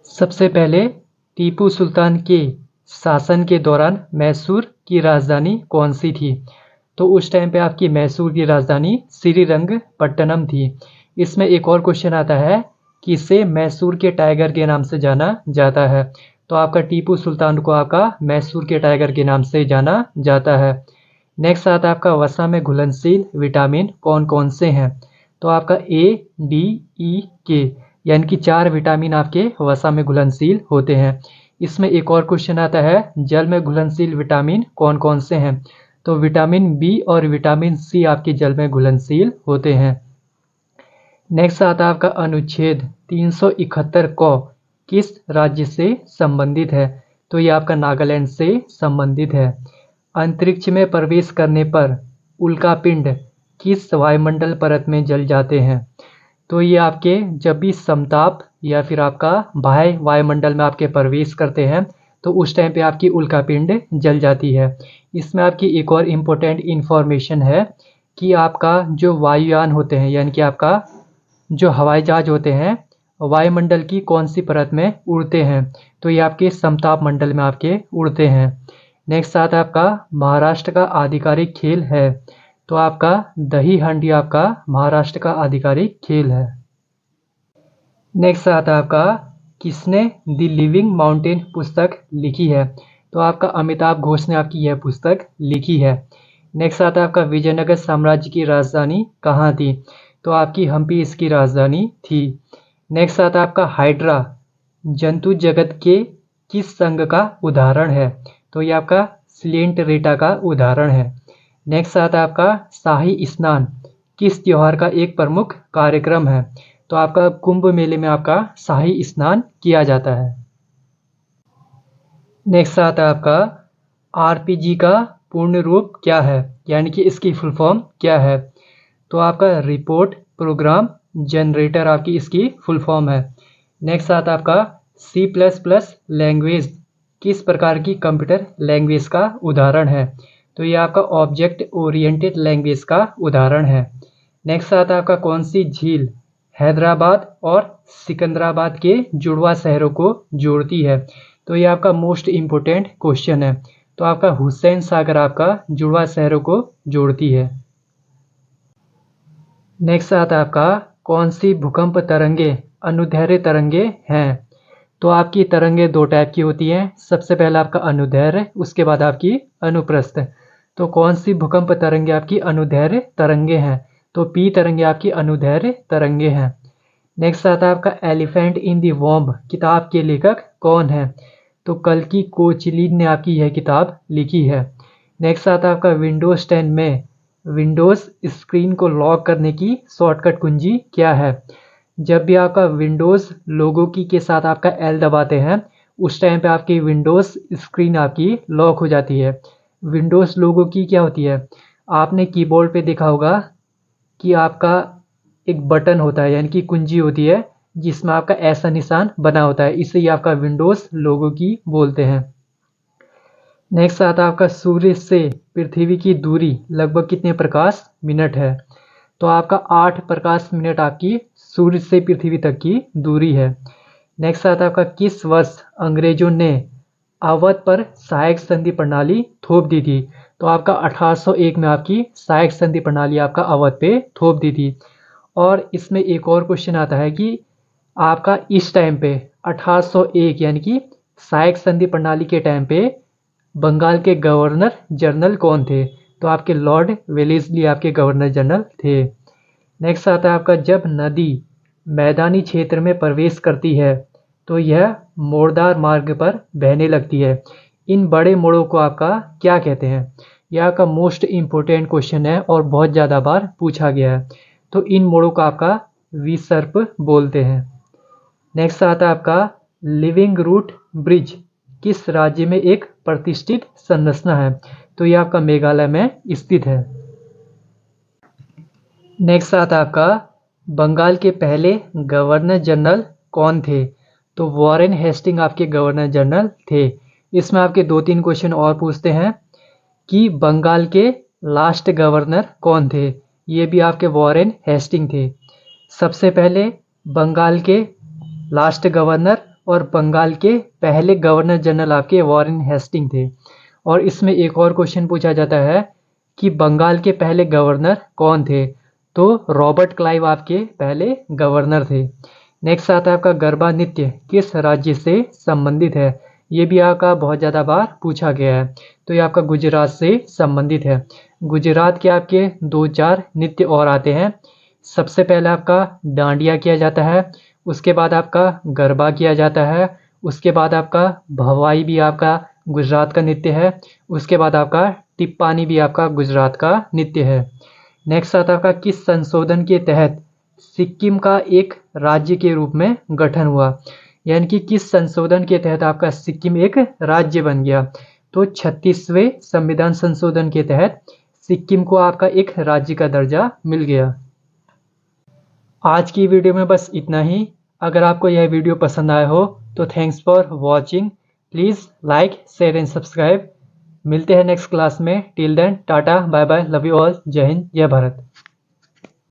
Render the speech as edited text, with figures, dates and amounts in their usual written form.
सबसे पहले टीपू सुल्तान के शासन के दौरान मैसूर की राजधानी कौन सी थी? तो उस टाइम पे आपकी मैसूर की राजधानी श्रीरंगपट्टनम थी। इसमें एक और क्वेश्चन आता है कि इसे मैसूर के टाइगर के नाम से जाना जाता है। तो आपका टीपू सुल्तान को आपका मैसूर के टाइगर के नाम से जाना जाता है। नेक्स्ट आता है आपका वसा में घुलनशील विटामिन कौन कौन से हैं? तो आपका ए, डी, ई, के यानी कि 4 विटामिन आपके वसा में घुलनशील होते हैं। इसमें एक और क्वेश्चन आता है जल में घुलनशील विटामिन कौन कौन से हैं? तो विटामिन बी और विटामिन सी आपके जल में घुलनशील होते हैं। नेक्स्ट आता है आपका अनुच्छेद 371 क किस राज्य से संबंधित है? तो ये आपका नागालैंड से संबंधित है। अंतरिक्ष में प्रवेश करने पर उल्कापिंड किस वायुमंडल परत में जल जाते हैं? तो ये आपके जब भी समताप या फिर आपका बाह्य वायुमंडल में आपके प्रवेश करते हैं तो उस टाइम पे आपकी उल्कापिंड जल जाती है। इसमें आपकी एक और इम्पोर्टेंट इन्फॉर्मेशन है कि आपका जो वायुयान होते हैं यानी कि आपका जो हवाई जहाज होते हैं वायुमंडल की कौन सी परत में उड़ते हैं? तो ये आपके समताप मंडल में आपके उड़ते हैं। नेक्स्ट आता है आपका महाराष्ट्र का आधिकारिक खेल है। तो आपका दही हांडी आपका महाराष्ट्र का आधिकारिक खेल है। नेक्स्ट आता है आपका किसने द लिविंग माउंटेन पुस्तक लिखी है? तो आपका अमिताभ घोष ने आपकी यह पुस्तक लिखी है। नेक्स्ट आता है आपका विजयनगर साम्राज्य की राजधानी कहाँ थी? तो आपकी हम्पी इसकी राजधानी थी। नेक्स्ट आता है आपका हाइड्रा जंतु जगत के किस संघ का उदाहरण है? तो ये आपका स्लेंट रेटा का उदाहरण है। नेक्स्ट आता है आपका शाही स्नान किस त्योहार का एक प्रमुख कार्यक्रम है? तो आपका कुंभ मेले में आपका शाही स्नान किया जाता है। नेक्स्ट आता है आपका आरपीजी का पूर्ण रूप क्या है यानी कि इसकी फुल फॉर्म क्या है? तो आपका रिपोर्ट प्रोग्राम जनरेटर आपकी इसकी फुल फॉर्म है। नेक्स्ट आता है आपका C++ लैंग्वेज किस प्रकार की कंप्यूटर लैंग्वेज का उदाहरण है? तो ये आपका ऑब्जेक्ट ओरिएंटेड लैंग्वेज का उदाहरण है। नेक्स्ट आता है आपका कौन सी झील हैदराबाद और सिकंदराबाद के जुड़वा शहरों को जोड़ती है? तो ये आपका मोस्ट इम्पोर्टेंट क्वेश्चन है। तो आपका हुसैन सागर आपका जुड़वा शहरों को जोड़ती है। नेक्स्ट आता है आपका कौन सी भूकंप तरंगे अनुदैर्घ्य तरंगे हैं? तो आपकी तरंगे 2 टाइप की होती हैं। सबसे पहला आपका अनुदैर्घ्य, उसके बाद आपकी अनुप्रस्थ। तो कौन सी भूकंप तरंगे आपकी अनुदैर्घ्य तरंगे हैं? तो पी तरंगे आपकी अनुदैर्घ्य तरंगे हैं। नेक्स्ट आता है आपका एलिफेंट इन दी वॉम्ब किताब के लेखक कौन है? तो कल्कि कोचलिन ने आपकी यह किताब लिखी है। नेक्स्ट आता है आपका विंडोज 10 में विंडोज स्क्रीन को लॉक करने की शॉर्टकट कुंजी क्या है? जब भी आपका विंडोज लोगो की के साथ आपका L दबाते हैं उस टाइम पे आपकी विंडोज स्क्रीन आपकी लॉक हो जाती है। विंडोज लोगो की क्या होती है? आपने कीबोर्ड पे देखा होगा कि आपका एक बटन होता है यानी कि कुंजी होती है जिसमें आपका ऐसा निशान बना होता है, इसे ही आपका विंडोज लोगो की बोलते हैं। नेक्स्ट आता है आपका सूर्य से पृथ्वी की दूरी लगभग कितने प्रकाश मिनट है? तो आपका 8 प्रकाश मिनट आपकी सूर्य से पृथ्वी तक की दूरी है। नेक्स्ट आता है आपका किस वर्ष अंग्रेजों ने अवध पर सहायक संधि प्रणाली थोप दी थी? तो आपका 1801 में आपकी सहायक संधि प्रणाली आपका अवध पे थोप दी थी। और इसमें एक और क्वेश्चन आता है कि आपका इस टाइम पे 1801 यानी कि सहायक संधि प्रणाली के टाइम पे बंगाल के गवर्नर जनरल कौन थे? तो आपके लॉर्ड वेलेस्ली आपके गवर्नर जनरल थे। नेक्स्ट आता है आपका जब नदी मैदानी क्षेत्र में प्रवेश करती है तो यह मोड़दार मार्ग पर बहने लगती है। इन बड़े मोड़ों को आपका क्या कहते हैं? यह आपका मोस्ट इम्पोर्टेंट क्वेश्चन है और बहुत ज़्यादा बार पूछा गया है। तो इन मोड़ों का आपका विसर्प बोलते हैं। नेक्स्ट आता है आपका लिविंग रूट ब्रिज किस राज्य में एक प्रतिष्ठित संरचना है? तो यह आपका मेघालय में स्थित है। नेक्स्ट आता है आपका बंगाल के पहले गवर्नर जनरल कौन थे? तो वॉरेन हेस्टिंग आपके गवर्नर जनरल थे। इसमें आपके 2-3 क्वेश्चन और पूछते हैं कि बंगाल के लास्ट गवर्नर कौन थे? ये भी आपके वॉरेन हेस्टिंग थे। सबसे पहले बंगाल के लास्ट गवर्नर और बंगाल के पहले गवर्नर जनरल आपके वॉरेन हेस्टिंग थे। और इसमें एक और क्वेश्चन पूछा जाता है कि बंगाल के पहले गवर्नर कौन थे, तो रॉबर्ट क्लाइव आपके पहले गवर्नर थे। नेक्स्ट आता है आपका गरबा नृत्य किस राज्य से संबंधित है। ये भी आपका बहुत ज़्यादा बार पूछा गया है, तो ये आपका गुजरात से संबंधित है। गुजरात के आपके 2-4 नृत्य और आते हैं। सबसे पहले आपका डांडिया किया जाता है, उसके बाद आपका गरबा किया जाता है, उसके बाद आपका भवाई भी आपका गुजरात का नृत्य है, उसके बाद आपका टिप्पानी भी आपका गुजरात का नृत्य है। नेक्स्ट आता है आपका किस संशोधन के तहत सिक्किम का एक राज्य के रूप में गठन हुआ, यानी कि किस संशोधन के तहत आपका सिक्किम एक राज्य बन गया। तो 36वें संविधान संशोधन के तहत सिक्किम को आपका एक राज्य का दर्जा मिल गया। आज की वीडियो में बस इतना ही। अगर आपको यह वीडियो पसंद आया हो तो thanks for watching. Please like share and subscribe. मिलते हैं नेक्स्ट क्लास में। Till then tata bye bye, love you all, जय हिंद जय भारत।